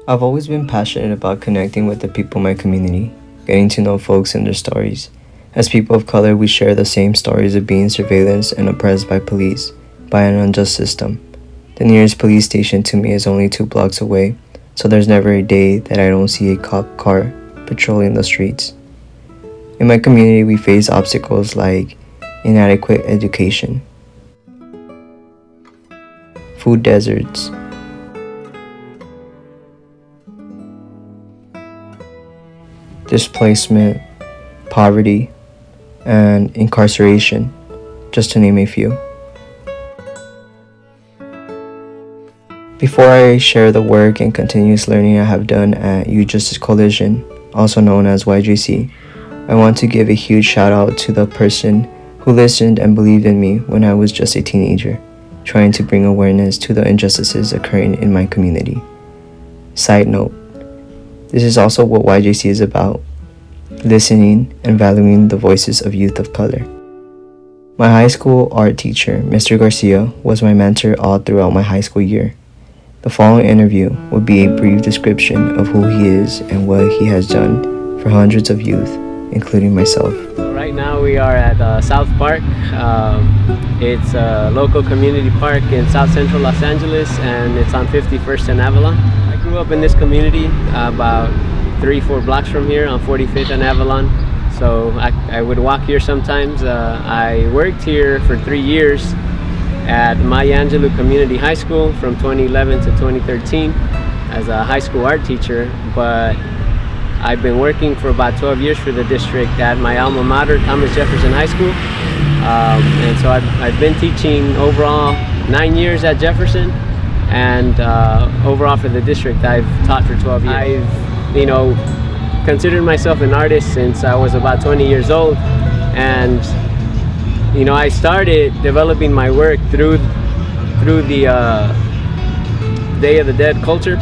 I've always been passionate about connecting with the people in my community, getting to know folks and their stories. As people of color, we share the same stories of being surveilled and oppressed by police, by an unjust system. The nearest police station to me is only 2 blocks away, so there's never a day that I don't see a cop car patrolling the streets. In my community, we face obstacles like inadequate education, food deserts, displacement, poverty, and incarceration, just to name a few. Before I share the work and continuous learning I have done at Youth Justice Coalition, also known as YJC, I want to give a huge shout out to the person who listened and believed in me when I was just a teenager, trying to bring awareness to the injustices occurring in my community. Side note, this is also what YJC is about, listening and valuing the voices of youth of color. My high school art teacher, Mr. Garcia, was my mentor all throughout my high school year. The following interview will be a brief description of who he is and what he has done for hundreds of youth, including myself. Right now we are at South Park. It's a local community park in South Central Los Angeles, and it's on 51st and Avalon. I grew up in this community about 3-4 blocks from here on 45th and Avalon, so I would walk here sometimes. I worked here for 3 years at Maya Angelou Community High School from 2011 to 2013 as a high school art teacher, but I've been working for about 12 years for the district at my alma mater, Thomas Jefferson High School, and so I've been teaching overall 9 years at Jefferson, and overall for the district I've taught for 12 years. I've considered myself an artist since I was about 20 years old, and I started developing my work through the Day of the Dead culture,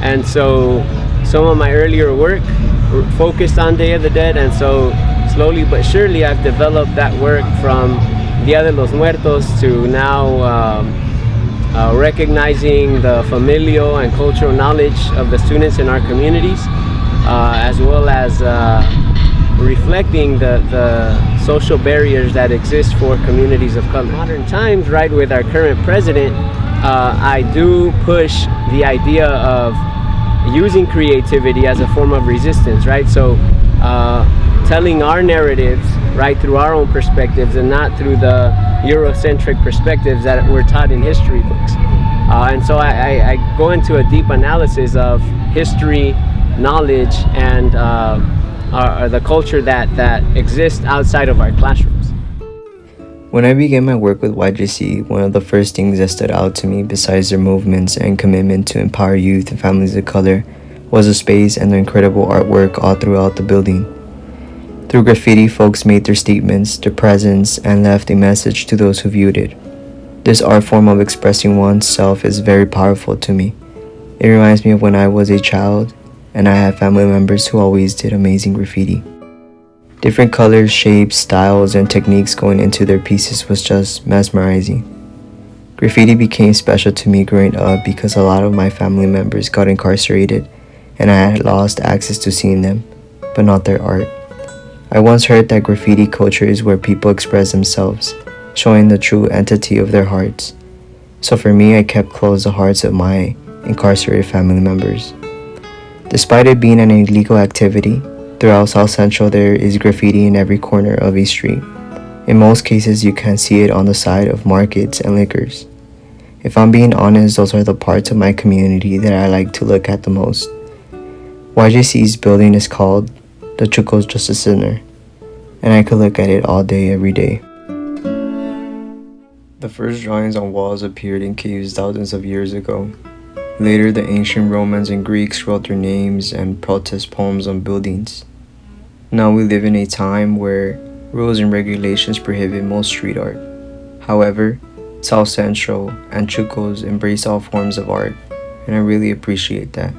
and so some of my earlier work focused on Day of the Dead, and so slowly but surely I've developed that work from Dia de los Muertos to now recognizing the familial and cultural knowledge of the students in our communities, as well as reflecting the social barriers that exist for communities of color. In modern times, right, with our current president, I do push the idea of using creativity as a form of resistance, right? So telling our narratives, right, through our own perspectives and not through the Eurocentric perspectives that we're taught in history books. And so I go into a deep analysis of history, knowledge, and the culture that exists outside of our classrooms. When I began my work with YJC, one of the first things that stood out to me, besides their movements and commitment to empower youth and families of color, was the space and the incredible artwork all throughout the building. Through graffiti, folks made their statements, their presence, and left a message to those who viewed it. This art form of expressing oneself is very powerful to me. It reminds me of when I was a child and I had family members who always did amazing graffiti. Different colors, shapes, styles, and techniques going into their pieces was just mesmerizing. Graffiti became special to me growing up because a lot of my family members got incarcerated and I had lost access to seeing them, but not their art. I once heard that graffiti culture is where people express themselves, showing the true entity of their hearts. So for me, I kept close the hearts of my incarcerated family members. Despite it being an illegal activity, throughout South Central there is graffiti in every corner of a street. In most cases, you can see it on the side of markets and liquors. If I'm being honest, those are the parts of my community that I like to look at the most. YJC's building is called the Chuco's Justice Center, and I could look at it all day, every day. The first drawings on walls appeared in caves thousands of years ago. Later, the ancient Romans and Greeks wrote their names and protest poems on buildings. Now we live in a time where rules and regulations prohibit most street art. However, South Central and Chuco's embrace all forms of art, and I really appreciate that.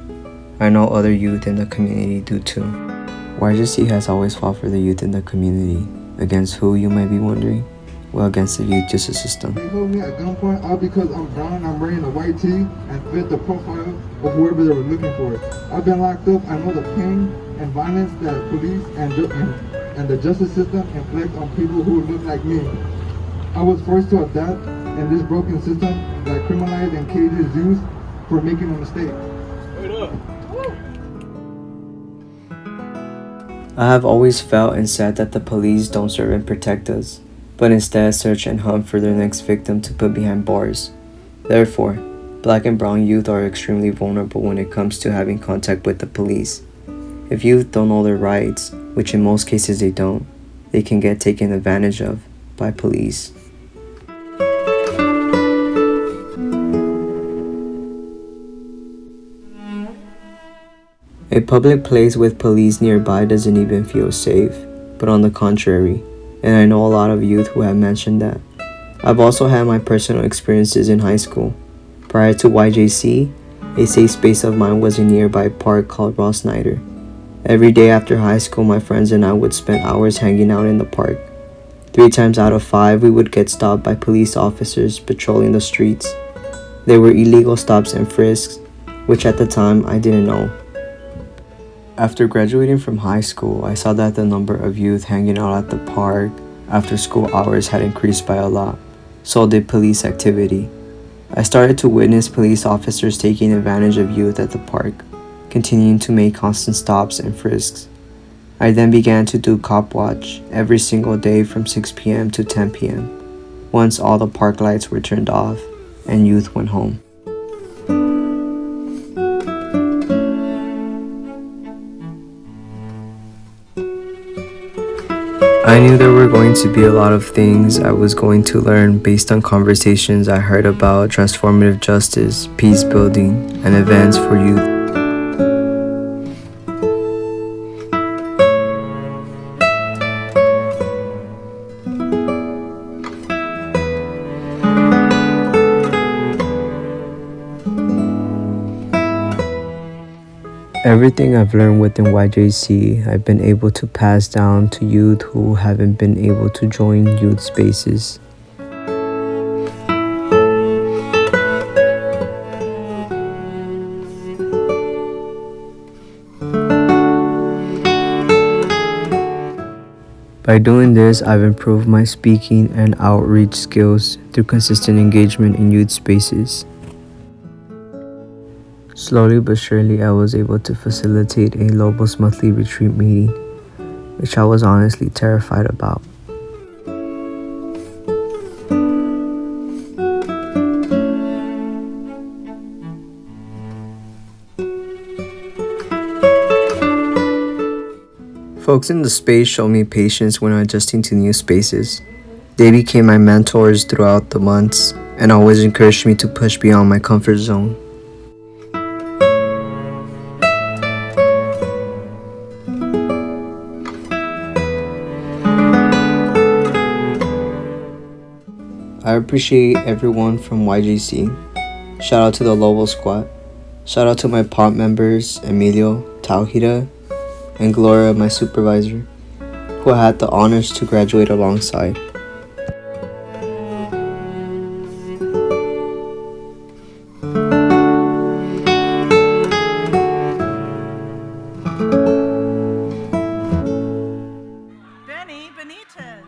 I know other youth in the community do too. YJC has always fought for the youth in the community. Against who, you might be wondering? were against the youth justice system. They held me at gunpoint all because I'm brown and I'm wearing a white tee and fit the profile of whoever they were looking for. I've been locked up. I know the pain and violence that police and the justice system inflict on people who look like me. I was forced to adapt in this broken system that criminalizes and cages youth for making a mistake. I have always felt and said that the police don't serve and protect us, but instead search and hunt for their next victim to put behind bars. Therefore, black and brown youth are extremely vulnerable when it comes to having contact with the police. If youth don't know their rights, which in most cases they don't, they can get taken advantage of by police. A public place with police nearby doesn't even feel safe, but on the contrary, and I know a lot of youth who have mentioned that. I've also had my personal experiences in high school. Prior to YJC, a safe space of mine was a nearby park called Ross Snyder. Every day after high school, my friends and I would spend hours hanging out in the park. 3 times out of 5, we would get stopped by police officers patrolling the streets. They were illegal stops and frisks, which at the time I didn't know. After graduating from high school, I saw that the number of youth hanging out at the park after school hours had increased by a lot. So did police activity. I started to witness police officers taking advantage of youth at the park, continuing to make constant stops and frisks. I then began to do cop watch every single day from 6 p.m. to 10 p.m. once all the park lights were turned off and youth went home. I knew there were going to be a lot of things I was going to learn based on conversations I heard about transformative justice, peace building, and events for youth. Everything I've learned within YJC, I've been able to pass down to youth who haven't been able to join youth spaces. By doing this, I've improved my speaking and outreach skills through consistent engagement in youth spaces. Slowly but surely, I was able to facilitate a Lobos monthly retreat meeting, which I was honestly terrified about. Folks in the space showed me patience when adjusting to new spaces. They became my mentors throughout the months and always encouraged me to push beyond my comfort zone. I appreciate everyone from YJC. Shout out to the Lobo Squad. Shout out to my POP members, Emilio, Tauhida, and Gloria, my supervisor, who I had the honors to graduate alongside. Benitez.